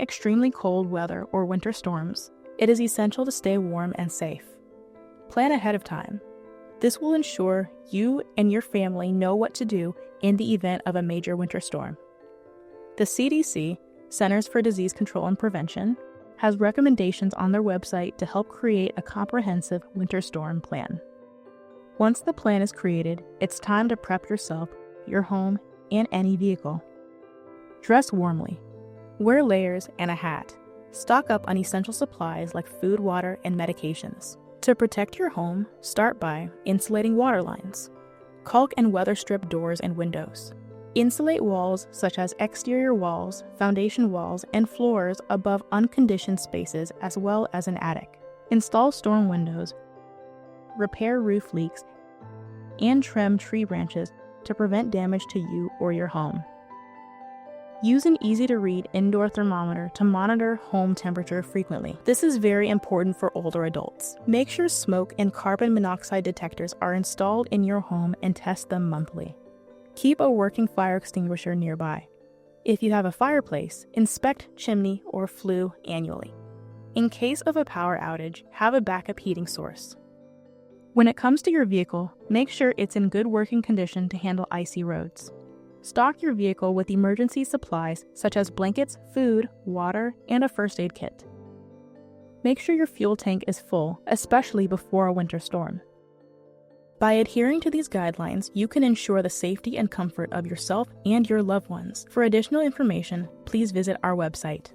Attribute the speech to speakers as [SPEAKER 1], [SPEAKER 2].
[SPEAKER 1] extremely cold weather or winter storms, it is essential to stay warm and safe. Plan ahead of time. This will ensure you and your family know what to do in the event of a major winter storm. The CDC, Centers for Disease Control and Prevention, has recommendations on their website to help create a comprehensive winter storm plan. Once the plan is created, it's time to prep yourself, your home, and any vehicle. Dress warmly. Wear layers and a hat. Stock up on essential supplies like food, water, and medications. To protect your home, start by insulating water lines. Caulk and weather strip doors and windows. Insulate walls such as exterior walls, foundation walls, and floors above unconditioned spaces as well as an attic. Install storm windows. Repair roof leaks, and trim tree branches to prevent damage to you or your home. Use an easy-to-read indoor thermometer to monitor home temperature frequently. This is very important for older adults. Make sure smoke and carbon monoxide detectors are installed in your home and test them monthly. Keep a working fire extinguisher nearby. If you have a fireplace, inspect chimney or flue annually. In case of a power outage, have a backup heating source. When it comes to your vehicle, make sure it's in good working condition to handle icy roads. Stock your vehicle with emergency supplies such as blankets, food, water, and a first aid kit. Make sure your fuel tank is full, especially before a winter storm. By adhering to these guidelines, you can ensure the safety and comfort of yourself and your loved ones. For additional information, please visit our website.